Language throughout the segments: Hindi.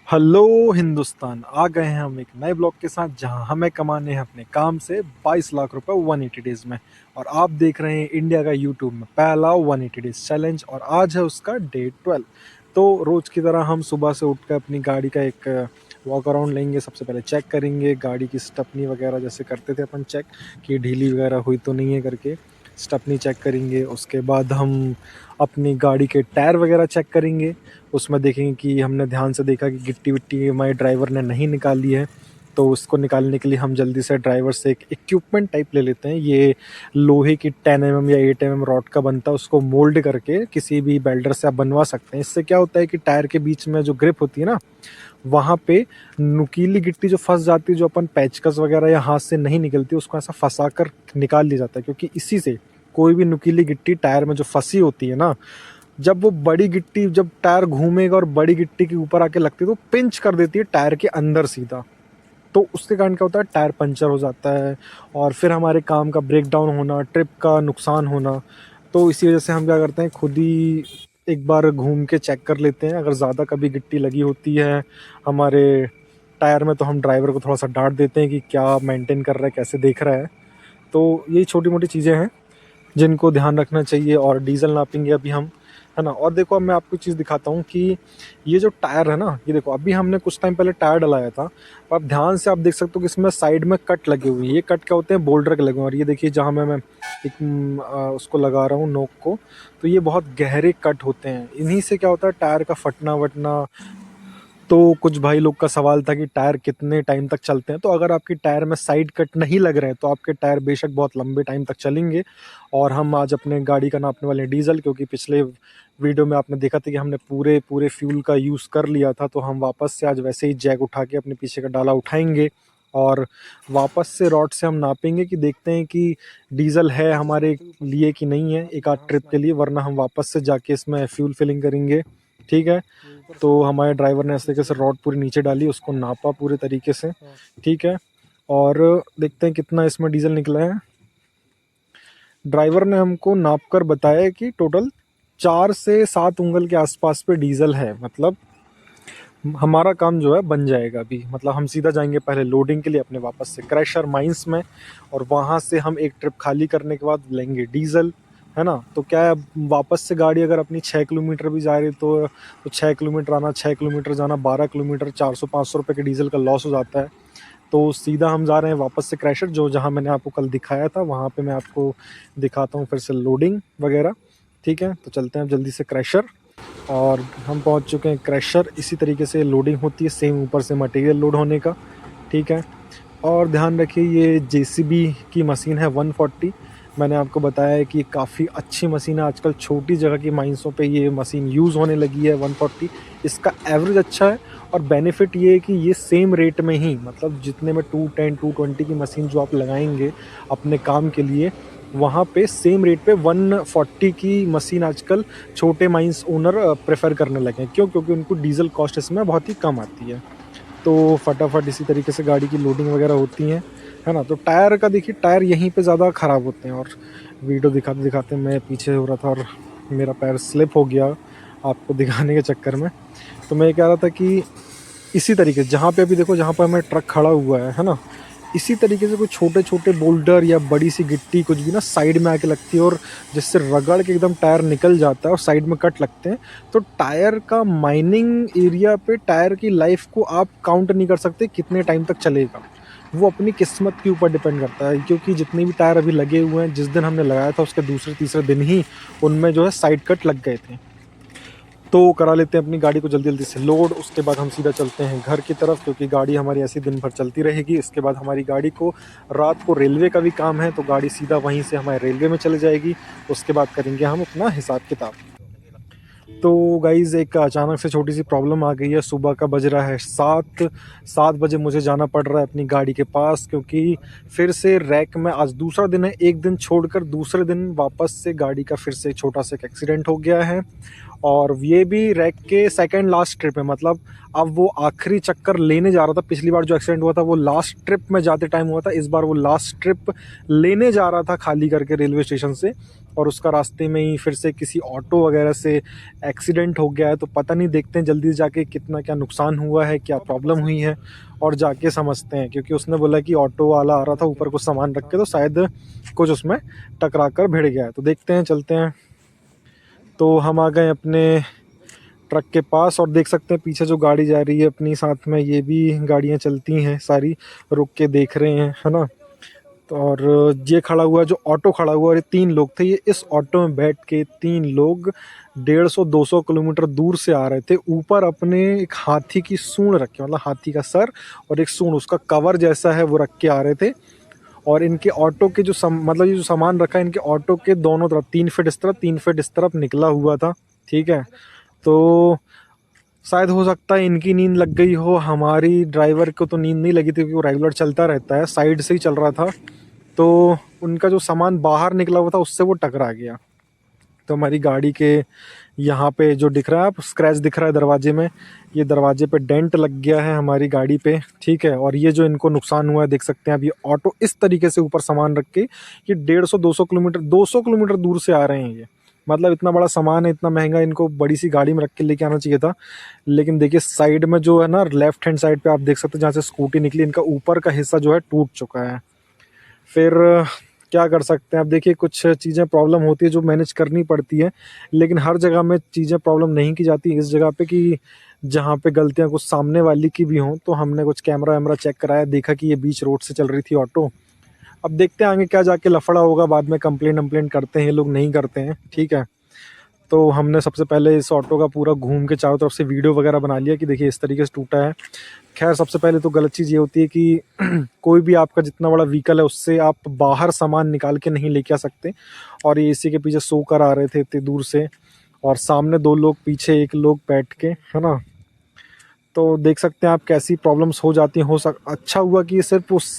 हेलो हिंदुस्तान, आ गए हैं हम एक नए ब्लॉग के साथ जहां हमें कमाने हैं अपने काम से 22 लाख रुपए 180 डेज में। और आप देख रहे हैं इंडिया का यूट्यूब में पहला 180 डेज चैलेंज और आज है उसका डे 12। तो रोज की तरह हम सुबह से उठकर अपनी गाड़ी का एक वॉक अराउंड लेंगे। सबसे पहले चेक करेंगे गाड़ी की स्टपनी वगैरह, जैसे करते थे अपन चेक कि ढीली वगैरह हुई तो नहीं है करके स्टपनी चेक करेंगे। उसके बाद हम अपनी गाड़ी के टायर वगैरह चेक करेंगे। उसमें देखेंगे कि हमने ध्यान से देखा कि गिट्टी विट्टी हमारे ड्राइवर ने नहीं निकाली है, तो उसको निकालने के लिए हम जल्दी से ड्राइवर से एक इक्विपमेंट टाइप ले लेते हैं। ये लोहे की 10 mm या 8 mm रॉड का बनता है, उसको मोल्ड करके किसी भी बेल्डर से आप बनवा सकते हैं। इससे क्या होता है कि टायर के बीच में जो ग्रिप होती है ना, वहाँ पे नुकीली गिट्टी जो फंस जाती है, जो अपन पैचकस वगैरह या हाथ से नहीं निकलती, उसको ऐसा फंसा कर निकाल लिया जाता है। क्योंकि इसी से कोई भी नुकीली गिट्टी टायर में जो फंसी होती है ना, जब वो बड़ी गिट्टी, जब टायर घूमेगा और बड़ी गिट्टी के ऊपर आके लगती है तो पिंच कर देती है टायर के अंदर सीधा। तो उसके कारण क्या होता है, टायर पंचर हो जाता है और फिर हमारे काम का ब्रेक डाउन होना, ट्रिप का नुकसान होना। तो इसी वजह से हम क्या करते हैं, खुद ही एक बार घूम के चेक कर लेते हैं। अगर ज़्यादा कभी गिट्टी लगी होती है हमारे टायर में तो हम ड्राइवर को थोड़ा सा डांट देते हैं कि क्या मेंटेन कर रहा है, कैसे देख रहा है। तो यही छोटी मोटी चीज़ें हैं जिनको ध्यान रखना चाहिए। और डीजल नापेंगे अभी हम, है ना। और देखो, अब मैं आपको चीज़ दिखाता हूँ कि ये जो टायर है ना, ये देखो अभी हमने कुछ टाइम पहले टायर डलाया था। अब ध्यान से आप देख सकते हो कि इसमें साइड में कट लगे हुए हैं। ये कट क्या होते हैं, बोल्डर के लगे हुए हैं। और ये देखिए जहाँ मैं एक उसको लगा रहा हूँ नोक को, तो ये बहुत गहरे कट होते हैं। इन्हीं से क्या होता है, टायर का फटना वटना। तो कुछ भाई लोग का सवाल था कि टायर कितने टाइम तक चलते हैं। तो अगर आपकी टायर में साइड कट नहीं लग रहे हैं तो आपके टायर बेशक बहुत लंबे टाइम तक चलेंगे। और हम आज अपने गाड़ी का नापने वाले हैं डीजल, क्योंकि पिछले वीडियो में आपने देखा था कि हमने पूरे पूरे फ्यूल का यूज़ कर लिया था। तो हम वापस से आज वैसे ही जैक उठा के अपने पीछे का डाला उठाएंगे और वापस से रॉड से हम नापेंगे कि देखते हैं कि डीजल है हमारे लिए कि नहीं है, एक आध ट्रिप के लिए। वरना हम वापस से जाके इसमें फ्यूल फिलिंग करेंगे। ठीक है। तो हमारे ड्राइवर ने इस तरीके से रॉड पूरी नीचे डाली, उसको नापा पूरे तरीके से। ठीक है। और देखते हैं कितना इसमें डीजल निकला है। ड्राइवर ने हमको नाप कर बताया कि टोटल 4 से 7 उंगल के आसपास पे डीजल है। मतलब हमारा काम जो है बन जाएगा अभी। मतलब हम सीधा जाएंगे पहले लोडिंग के लिए अपने वापस से क्रैशर माइंस में, और वहाँ से हम एक ट्रिप खाली करने के बाद लेंगे डीजल, है ना। तो क्या है, वापस से गाड़ी अगर अपनी 6 किलोमीटर भी जा रही तो 6 किलोमीटर आना, 6 किलोमीटर जाना, 12 किलोमीटर 400-500 रुपये के डीजल का लॉस हो जाता है। तो सीधा हम जा रहे हैं वापस से क्रैशर, जो जहाँ मैंने आपको कल दिखाया था वहाँ पे मैं आपको दिखाता हूँ फिर से लोडिंग वगैरह। ठीक है, तो चलते हैं अब जल्दी से क्रैशर। और हम पहुंच चुके हैं क्रैशर। इसी तरीके से लोडिंग होती है, सेम ऊपर से मटेरियल लोड होने का। ठीक है। और ध्यान रखिए, ये जेसीबी की मशीन है 140। मैंने आपको बताया है कि काफ़ी अच्छी मशीन है। आजकल छोटी जगह की माइंसों पे ये मशीन यूज़ होने लगी है 140। इसका एवरेज अच्छा है और बेनिफिट ये है कि ये सेम रेट में ही, मतलब जितने में 210 220 की मशीन जो आप लगाएंगे अपने काम के लिए, वहाँ पे सेम रेट पे 140 की मशीन आजकल छोटे माइंस ओनर प्रेफर करने लगे हैं। क्यों? क्योंकि उनको डीजल कॉस्ट इसमें बहुत ही कम आती है। तो फटाफट इसी तरीके से गाड़ी की लोडिंग वगैरह होती है ना। तो टायर का देखिए, टायर यहीं पे ज़्यादा ख़राब होते हैं। और वीडियो दिखाते दिखाते मैं पीछे हो रहा था और मेरा पैर स्लिप हो गया आपको दिखाने के चक्कर में। तो मैं ये कह रहा था कि इसी तरीके से जहाँ पे अभी देखो, जहाँ पर हमें ट्रक खड़ा हुआ है ना, इसी तरीके से कोई छोटे छोटे बोल्डर या बड़ी सी गिट्टी कुछ भी ना साइड में आके लगती है और जिससे रगड़ के एकदम टायर निकल जाता है और साइड में कट लगते हैं। तो टायर का माइनिंग एरिया पे टायर की लाइफ को आप काउंट नहीं कर सकते कितने टाइम तक चलेगा। वो अपनी किस्मत के ऊपर डिपेंड करता है, क्योंकि जितने भी टायर अभी लगे हुए हैं, जिस दिन हमने लगाया था उसके दूसरे तीसरे दिन ही उनमें जो है साइड कट लग गए थे। तो करा लेते हैं अपनी गाड़ी को जल्दी जल्दी से लोड। उसके बाद हम सीधा चलते हैं घर की तरफ, क्योंकि गाड़ी हमारी ऐसी दिन भर चलती रहेगी। इसके बाद हमारी गाड़ी को रात को रेलवे का भी काम है, तो गाड़ी सीधा वहीं से हमारे रेलवे में चले जाएगी। उसके बाद करेंगे हम अपना हिसाब किताब। तो गाइज़, एक अचानक से छोटी सी प्रॉब्लम आ गई है। सुबह का बज रहा है 7 बजे मुझे जाना पड़ रहा है अपनी गाड़ी के पास, क्योंकि फिर से रैक में आज दूसरा दिन है। एक दिन छोड़कर दूसरे दिन वापस से गाड़ी का फिर से छोटा सा एक एक्सीडेंट हो गया है। और ये भी रैक के सेकंड लास्ट ट्रिप है। मतलब अब वो आखिरी चक्कर लेने जा रहा था। पिछली बार जो एक्सीडेंट हुआ था वो लास्ट ट्रिप में जाते टाइम हुआ था, इस बार वो लास्ट ट्रिप लेने जा रहा था खाली करके रेलवे स्टेशन से। और उसका रास्ते में ही फिर से किसी ऑटो वगैरह से एक्सीडेंट हो गया है। तो पता नहीं, देखते हैं जल्दी जाके कितना क्या नुकसान हुआ है, क्या प्रॉब्लम हुई है, और जाके समझते हैं। क्योंकि उसने बोला कि ऑटो वाला आ रहा था ऊपर कुछ सामान रख के, तो शायद कुछ उसमें टकरा कर भिड़ गया है। तो देखते हैं, चलते हैं। तो हम आ गए अपने ट्रक के पास और देख सकते हैं पीछे जो गाड़ी जा रही है अपनी, साथ में ये भी गाड़ियां चलती हैं सारी, रुक के देख रहे हैं, है ना। तो और ये खड़ा हुआ, जो ऑटो खड़ा हुआ, और ये 3 लोग थे। ये इस ऑटो में बैठ के 3 लोग 150-200 किलोमीटर दूर से आ रहे थे। ऊपर अपने एक हाथी की सूंड रख के, मतलब हाथी का सर और एक सूंड, उसका कवर जैसा है, वो रख के आ रहे थे। और इनके ऑटो के जो मतलब ये जो सामान रखा है इनके ऑटो के दोनों तरफ 3 फीट इस तरफ 3 फीट इस तरफ निकला हुआ था। ठीक है, तो शायद हो सकता है इनकी नींद लग गई हो, हमारी ड्राइवर को तो नींद नहीं लगी थी क्योंकि वो रेगुलर चलता रहता है, साइड से ही चल रहा था। तो उनका जो सामान बाहर निकला हुआ था उससे वो टकरा गया। तो हमारी गाड़ी के यहाँ पे जो दिख रहा है, आप स्क्रैच दिख रहा है दरवाजे में, ये दरवाजे पे डेंट लग गया है हमारी गाड़ी पे। ठीक है, और ये जो इनको नुकसान हुआ है देख सकते हैं। अब ये ऑटो इस तरीके से ऊपर सामान रख के, ये 150-200 किलोमीटर दूर से आ रहे हैं। ये मतलब इतना बड़ा सामान है, इतना महंगा, इनको बड़ी सी गाड़ी में रख के लेके आना चाहिए था। लेकिन देखिए साइड में जो है ना, लेफ्ट हैंड साइड पे आप देख सकते हैं जहाँ से स्कूटी निकली, इनका ऊपर का हिस्सा जो है टूट चुका है। फिर क्या कर सकते हैं। अब देखिए कुछ चीज़ें प्रॉब्लम होती है जो मैनेज करनी पड़ती है, लेकिन हर जगह में चीज़ें प्रॉब्लम नहीं की जाती इस जगह पे कि जहाँ पे गलतियाँ कुछ सामने वाली की भी हों। तो हमने कुछ कैमरा वैमरा चेक कराया, देखा कि ये बीच रोड से चल रही थी ऑटो। अब देखते हैं आगे क्या जाके लफड़ा होगा, बाद में कंप्लेंट वम्प्लेंट करते हैं, ये लोग नहीं करते हैं। ठीक है, तो हमने सबसे पहले इस ऑटो का पूरा घूम के चारों तरफ से वीडियो वगैरह बना लिया कि देखिए इस तरीके से टूटा है। खैर सबसे पहले तो गलत चीज़ ये होती है कि कोई भी आपका जितना बड़ा व्हीकल है उससे आप बाहर सामान निकाल के नहीं लेके आ सकते। और ये इसी के पीछे सो कर आ रहे थे इतनी दूर से, और सामने 2 लोग, पीछे 1 लोग बैठ के, है ना। तो देख सकते हैं आप कैसी प्रॉब्लम्स हो जाती हैं। अच्छा हुआ कि सिर्फ उस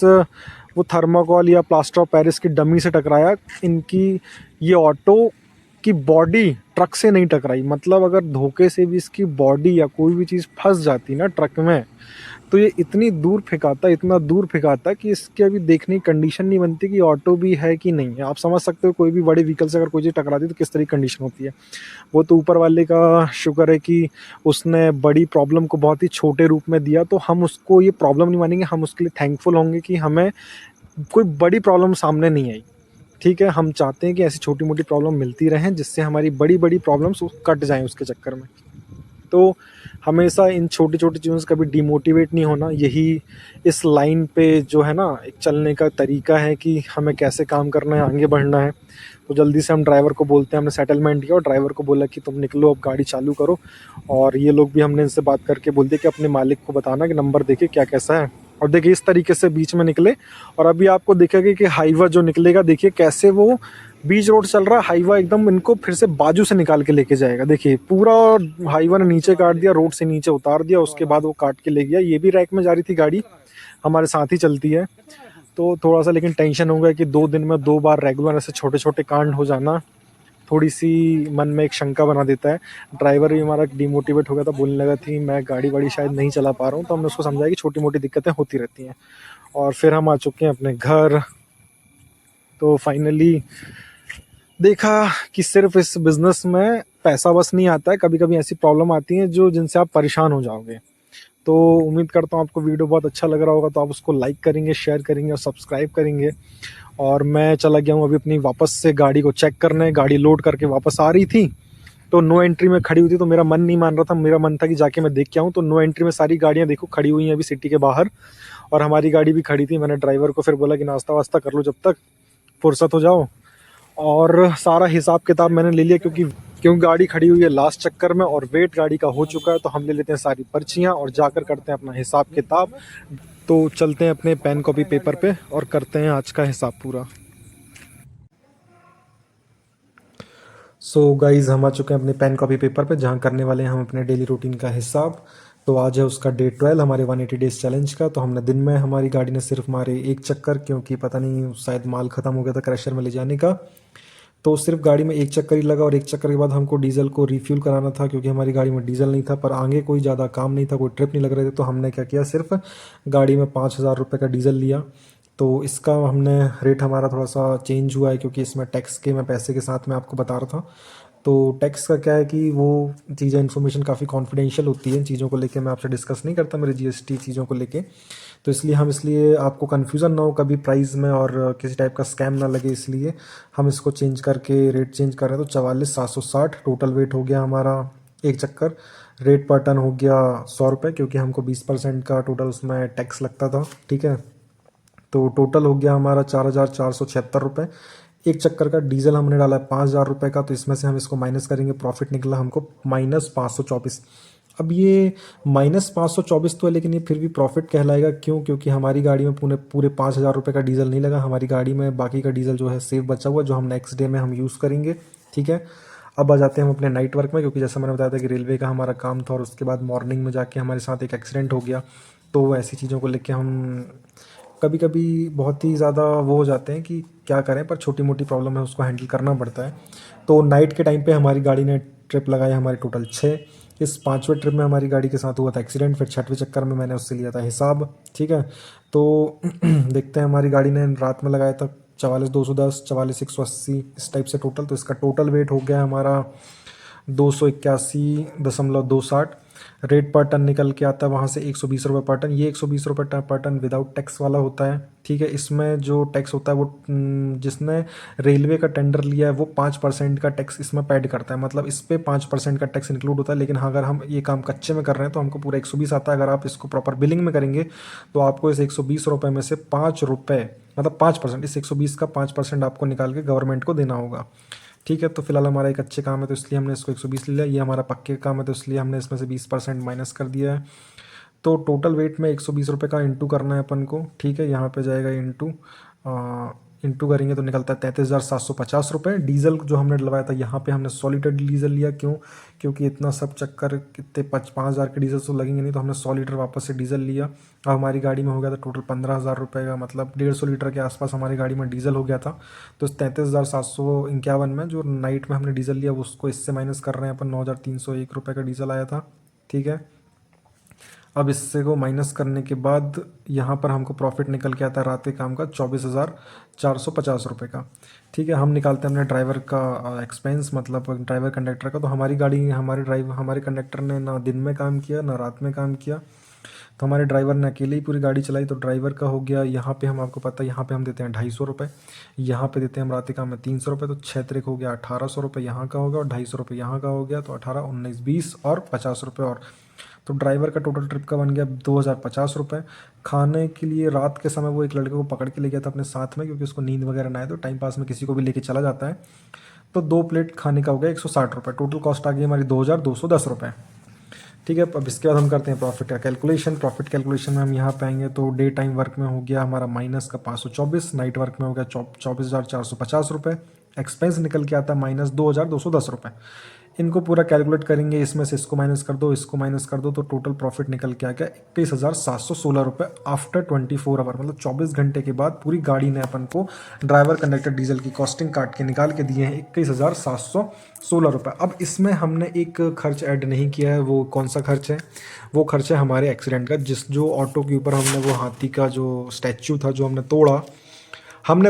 वो थर्माकोल या प्लास्टर ऑफ पेरिस की डमी से टकराया। इनकी ये ऑटो की बॉडी ट्रक से नहीं टकराई। मतलब अगर धोखे से भी इसकी बॉडी या कोई भी चीज़ फंस जाती ना ट्रक में, तो ये इतनी दूर फेंकाता, इतना दूर फेंकाता कि इसकी अभी देखने की कंडीशन नहीं बनती कि ऑटो भी है कि नहीं है। आप समझ सकते हो कोई भी बड़े व्हीकल से अगर कोई चीज़ टकराती है तो किस तरह की कंडीशन होती है। वो तो ऊपर वाले का शुक्र है कि उसने बड़ी प्रॉब्लम को बहुत ही छोटे रूप में दिया, तो हम उसको ये प्रॉब्लम नहीं मानेंगे, हम उसके लिए थैंकफुल होंगे कि हमें कोई बड़ी प्रॉब्लम सामने नहीं आई। ठीक है, हम चाहते हैं कि ऐसी छोटी मोटी प्रॉब्लम मिलती रहें जिससे हमारी बड़ी बड़ी प्रॉब्लम्स कट जाएं उसके चक्कर में। तो हमेशा इन छोटी छोटी चीज़ों से कभी डिमोटिवेट नहीं होना, यही इस लाइन पे जो है ना एक चलने का तरीका है कि हमें कैसे काम करना है, आगे बढ़ना है। तो जल्दी से हम ड्राइवर को बोलते हैं, हमने सेटलमेंट किया और ड्राइवर को बोला कि तुम निकलो, अब गाड़ी चालू करो। और ये लोग भी हमने इनसे बात करके बोल दिया कि अपने मालिक को बताना कि नंबर देखिए क्या कैसा है। और देखिए इस तरीके से बीच में निकले, और अभी आपको दिखेगा कि हाईवा जो निकलेगा, देखिए कैसे वो बीच रोड चल रहा है, हाईवा एकदम इनको फिर से बाजू से निकाल के लेके जाएगा। देखिए पूरा हाईवा ने नीचे काट दिया, रोड से नीचे उतार दिया, उसके बाद वो काट के ले गया। ये भी रैक में जा रही थी गाड़ी, हमारे साथ ही चलती है। तो थोड़ा सा लेकिन टेंशन हो गया कि 2 दिन में 2 बार रेगुलर ऐसे छोटे छोटे कांड हो जाना थोड़ी सी मन में एक शंका बना देता है। ड्राइवर भी हमारा डिमोटिवेट हो गया था, बोलने लगा थी मैं गाड़ी वाड़ी शायद नहीं चला पा रहा हूँ। तो हमने उसको समझाया कि छोटी मोटी दिक्कतें होती रहती हैं। और फिर हम आ चुके हैं अपने घर। तो फाइनली देखा कि सिर्फ इस बिज़नेस में पैसा बस नहीं आता है, कभी कभी ऐसी प्रॉब्लम आती है जो जिनसे आप परेशान हो जाओगे। तो उम्मीद करता हूँ आपको वीडियो बहुत अच्छा लग रहा होगा, तो आप उसको लाइक करेंगे, शेयर करेंगे और सब्सक्राइब करेंगे। और मैं चला गया हूँ अभी अपनी वापस से गाड़ी को चेक करने। गाड़ी लोड करके वापस आ रही थी तो नो एंट्री में खड़ी हुई थी, तो मेरा मन नहीं मान रहा था, मेरा मन था कि जाके मैं देख के आऊँ। तो नो एंट्री में सारी गाड़ियाँ देखो खड़ी हुई हैं अभी सिटी के बाहर, और हमारी गाड़ी भी खड़ी थी। मैंने ड्राइवर को फिर बोला कि नाश्ता वास्ता कर लो जब तक, फुर्सत हो जाओ। और सारा हिसाब किताब मैंने ले लिया क्योंकि गाड़ी खड़ी हुई है लास्ट चक्कर में और वेट गाड़ी का हो चुका है। तो हम ले लेते हैं सारी पर्चियाँ और जाकर करते हैं अपना हिसाब किताब। तो चलते हैं अपने पेन कॉपी पेपर पे और करते हैं आज का हिसाब पूरा। सो गाइज हम आ चुके हैं अपने पेन कॉपी पेपर पे, जहाँ करने वाले हैं हम अपने डेली रूटीन का हिसाब। तो आज है उसका डे 12 हमारे 180 डेज चैलेंज का। तो हमने दिन में हमारी गाड़ी ने सिर्फ मारे 1 चक्कर, क्योंकि पता नहीं शायद माल ख़त्म हो गया था क्रैशर में ले जाने का। तो सिर्फ गाड़ी में 1 चक्कर ही लगा, और 1 चक्कर के बाद हमको डीजल को रिफ्यूल कराना था क्योंकि हमारी गाड़ी में डीजल नहीं था। पर आगे कोई ज़्यादा काम नहीं था, कोई ट्रिप नहीं लग रहे थे। तो हमने क्या किया, सिर्फ गाड़ी में 5,000 रुपये का डीजल लिया, तो इसका हमने रेट हमारा थोड़ा सा चेंज हुआ है, क्योंकि इसमें टैक्स के मैं पैसे के साथ मैं आपको बता रहा था। तो टैक्स का क्या है कि वो चीज़ें इन्फॉर्मेशन काफ़ी कॉन्फिडेंशियल होती है, चीज़ों को लेके मैं आपसे डिस्कस नहीं करता मेरे जीएसटी चीज़ों को लेके। तो इसलिए हम इसलिए आपको कन्फ्यूज़न ना हो कभी प्राइस में और किसी टाइप का स्कैम ना लगे, इसलिए हम इसको चेंज करके रेट चेंज कर रहे हैं। तो 44,760 टोटल वेट हो गया हमारा एक चक्कर। रेट पर टन हो गया 100 रुपये, क्योंकि हमको 20% का टोटल उसमें टैक्स लगता था। ठीक है, तो टोटल हो गया हमारा 4,476 रुपये। एक चक्कर का डीजल हमने डाला है 5,000 रुपये का, तो इसमें से हम इसको माइनस करेंगे, प्रॉफिट निकला हमको -524। अब ये -524 तो है, लेकिन ये फिर भी प्रॉफिट कहलाएगा। क्यों? क्योंकि हमारी गाड़ी में पूरे पूरे 5,000 रुपये का डीजल नहीं लगा, हमारी गाड़ी में बाकी का डीजल जो है सेफ बचा हुआ, जो हम नेक्स्ट डे में हम यूज़ करेंगे। ठीक है, अब आ जाते हैं हम अपने नाइट वर्क में, क्योंकि जैसा मैंने बताया था कि रेलवे का हमारा काम था और उसके बाद मॉर्निंग में जाके हमारे साथ एक एक्सीडेंट हो गया। तो ऐसी चीज़ों को लेके हम कभी कभी बहुत ही ज़्यादा वो हो जाते हैं कि क्या करें, पर छोटी मोटी प्रॉब्लम है उसको हैंडल करना पड़ता है। तो नाइट के टाइम पे हमारी गाड़ी ने ट्रिप लगाई हमारे टोटल 6। इस 5वें ट्रिप में हमारी गाड़ी के साथ हुआ था एक्सीडेंट, फिर 6वें चक्कर में मैंने उससे लिया था हिसाब। ठीक है, तो देखते हैं हमारी गाड़ी ने रात में लगाया था 44,210, 44,180 इस टाइप से टोटल। तो इसका टोटल वेट हो गया हमारा 281.260। रेट पर टन निकल के आता है वहाँ से 120 रुपये पर टन। ये 120 रुपये पर टन विदाउट टैक्स वाला होता है। ठीक है, इसमें जो टैक्स होता है वो जिसने रेलवे का टेंडर लिया है वो 5% का टैक्स इसमें पेड करता है, मतलब इस पर 5% का टैक्स इंक्लूड होता है। लेकिन हाँ, अगर हम ये काम कच्चे में कर रहे हैं तो हमको पूरा 120 आता है। अगर आप इसको प्रॉपर बिलिंग में करेंगे तो आपको इस 120 रुपये में से 5 रुपये, मतलब 5%, इस 120 का 5% आपको निकाल के गवर्नमेंट को देना होगा। ठीक है, तो फिलहाल हमारा एक अच्छे काम है तो इसलिए हमने इसको 120 ले लिया। ये हमारा पक्के काम है तो इसलिए हमने इसमें से 20% माइनस कर दिया है। तो टोटल वेट में 120 रुपये का इंटू करना है अपन को। ठीक है, यहाँ पे जाएगा इंटू करेंगे तो निकलता है 33,750 रुपये। डीजल जो हमने डलवाया था यहाँ पे हमने 100 लीटर डीजल लिया। क्यों? क्योंकि इतना सब चक्कर कितने 5,000 के डीजल तो लगेंगे नहीं, तो हमने 100 लीटर वापस से डीजल लिया। अब हमारी गाड़ी में हो गया था टोटल 15,000 रुपये का, मतलब 150 लीटर के आसपास हमारी गाड़ी में डीजल हो गया था। तो इस 33,751 में जो नाइट में हमने डीजल लिया उसको इससे माइनस कर रहे हैं अपन। 9,301 रुपये का डीजल आया था। ठीक है, अब इससे को माइनस करने के बाद यहाँ पर हमको प्रॉफिट निकल के आता है रात के काम का 24,450 रुपये का। ठीक है, हम निकालते हैं अपने ड्राइवर का एक्सपेंस, मतलब ड्राइवर कंडक्टर का। तो हमारी गाड़ी हमारे कंडक्टर ने ना दिन में काम किया ना रात में काम किया, तो हमारे ड्राइवर ने अकेले ही पूरी गाड़ी चलाई। तो ड्राइवर का हो गया यहाँ पे, हम आपको पता है यहाँ पे हम देते हैं 250 रुपये, यहाँ पे देते हैं हम रात के काम में 300 रुपये। तो 6 तरीक हो गया 1,800 रुपये यहाँ का हो गया और 250 रुपये यहाँ का हो गया। तो 18, 19, 20 और 50 रुपये और। तो ड्राइवर का टोटल ट्रिप का बन गया 2,050 रुपये। खाने के लिए रात के समय वो एक लड़के को पकड़ के ले गया था अपने साथ में, क्योंकि उसको नींद वगैरह ना आए, तो टाइम पास में किसी को भी लेके चला जाता है। तो 2 प्लेट खाने का हो गया 160 रुपये। टोटल कॉस्ट आ गई हमारी 2,210 रुपये। ठीक है, अब इसके बाद हम करते हैं प्रॉफिट का कैलकुलेशन। प्रॉफिट कैलकुलेशन में हम यहाँ पे आएंगे तो डे टाइम वर्क में हो गया हमारा माइनस का 524, नाइट वर्क में हो गया 24,450 रुपये। एक्सपेंस निकल के आता है -2,210 रुपये। इनको पूरा कैलकुलेट करेंगे, इसमें से इसको माइनस कर दो, इसको माइनस कर दो, तो टोटल प्रॉफिट निकल के आ गया 21,716 रुपये आफ्टर 24 आवर, मतलब 24 घंटे के बाद पूरी गाड़ी ने अपन को ड्राइवर कंडक्टर डीजल की कॉस्टिंग काट के निकाल के दिए हैं 21,716 रुपये। अब इसमें हमने एक खर्च ऐड नहीं किया है। वो कौन सा खर्च है? वो खर्च है हमारे एक्सीडेंट का। जो ऑटो के ऊपर हमने वो हाथी का जो स्टैचू था जो हमने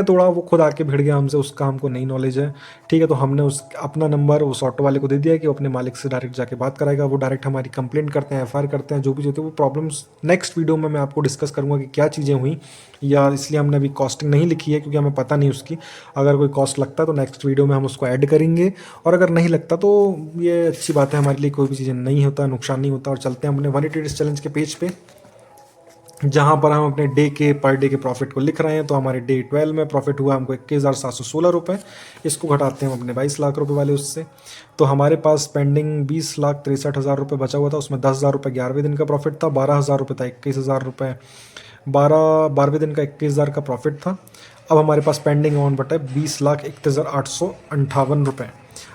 तोड़ा, वो खुद आके भिड़ गया हमसे, उसका हमको नई नॉलेज है। ठीक है, तो हमने अपना नंबर उस ऑटो वाले को दे दिया कि वो अपने मालिक से डायरेक्ट जाके बात कराएगा। वो डायरेक्ट हमारी कंप्लेंट करते हैं, एफआईआर करते हैं, जो भी होते हैं वो प्रॉब्लम्स नेक्स्ट वीडियो में मैं आपको डिस्कस करूंगा कि क्या चीज़ें हुई, या इसलिए हमने अभी कॉस्टिंग नहीं लिखी है क्योंकि हमें पता नहीं उसकी। अगर कोई कॉस्ट लगता है तो नेक्स्ट वीडियो में हम उसको ऐड करेंगे, और अगर नहीं लगता तो ये अच्छी बात है हमारे लिए, कोई भी चीज़ें नहीं होता, नुकसान नहीं होता। और चलते हैं अपने 180 डेज चैलेंज के पेज पे, जहाँ पर हम अपने पर डे के प्रॉफिट को लिख रहे हैं। तो हमारे डे 12 में प्रॉफिट हुआ हमको 21,716 रुपये। इसको घटाते हैं हम अपने 22 लाख रुपए वाले उससे। तो हमारे पास पेंडिंग 20,63,000 रुपये बचा हुआ था, उसमें 10,000 रुपये 11वें दिन का प्रॉफिट था, 12,000 रुपये था 21,000 रुपये, 12वें दिन का 21,000 का प्रॉफिट था। अब हमारे पास पेंडिंग अमाउंट बटा है 20,31,858 रुपये।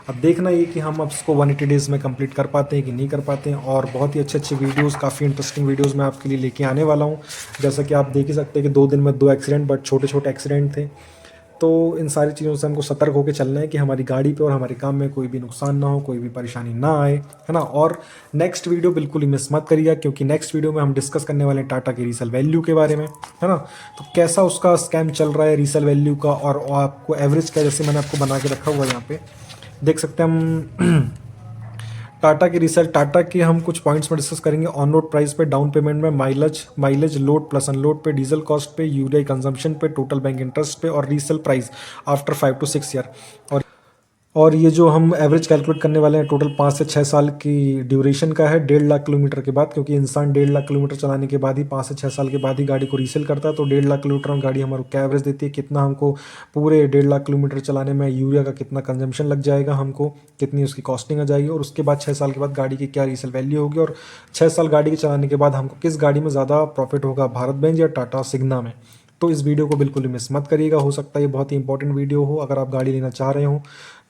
अब देखना ये कि हम अब इसको 180 डेज़ में कंप्लीट कर पाते हैं कि नहीं कर पाते हैं। और बहुत ही अच्छे अच्छे वीडियोस, काफ़ी इंटरेस्टिंग वीडियोस मैं आपके लिए लेके आने वाला हूँ। जैसा कि आप देख ही सकते हैं कि 2 दिन में 2 एक्सीडेंट, बट छोटे छोटे एक्सीडेंट थे। तो इन सारी चीज़ों से हमको सतर्क होकर चलना है कि हमारी गाड़ी पे और हमारे काम में कोई भी नुकसान ना हो, कोई भी परेशानी ना आए, है ना। और नेक्स्ट वीडियो बिल्कुल ही मिस मत करिएगा, क्योंकि नेक्स्ट वीडियो में हम डिस्कस करने वाले हैं टाटा की रीसेल वैल्यू के बारे में, है ना। तो कैसा उसका स्कैम चल रहा है रीसेल वैल्यू का, और आपको एवरेज का, जैसे मैंने आपको बना के रखा हुआ है यहाँ पे देख सकते हैं हम। टाटा की रिसर्च, टाटा की हम कुछ पॉइंट्स में डिस्कस करेंगे। ऑन रोड प्राइस पे, डाउन पेमेंट में, माइलेज लोड प्लस अनलोड पे, डीजल कॉस्ट पे, यूरिया कंजम्पशन पे, टोटल बैंक इंटरेस्ट पे, और resale price after 5 to 6 year. और ये जो हम एवरेज कैलकुलेट करने वाले हैं टोटल 5 से 6 साल की ड्यूरेशन का है, 1.5 लाख किलोमीटर के बाद, क्योंकि इंसान 1.5 लाख किलोमीटर चलाने के बाद ही 5 से 6 साल के बाद ही गाड़ी को रीसेल करता है। तो 1.5 लाख किलोमीटर में गाड़ी हमारे क्या एवरेज देती है, कितना हमको पूरे 1.5 लाख किलोमीटर चलाने में यूरिया का कितना कंजम्पशन लग जाएगा, हमको कितनी उसकी कॉस्टिंग आ जाएगी, और उसके बाद 6 साल के बाद गाड़ी की क्या रीसेल वैल्यू होगी, और 6 साल गाड़ी के चलाने के बाद हमको किस गाड़ी में ज़्यादा प्रॉफिट होगा, भारत बेंज या टाटा सिग्ना में। तो इस वीडियो को बिल्कुल ही मिस मत करिएगा, हो सकता है ये बहुत ही इंपॉर्टेंट वीडियो हो अगर आप गाड़ी लेना चाह रहे हो।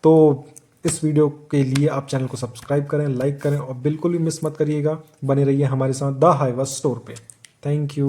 तो इस वीडियो के लिए आप चैनल को सब्सक्राइब करें, लाइक करें, और बिल्कुल भी मिस मत करिएगा, बने रहिए हमारे साथ द हाईवा स्टोर पे। Thank you.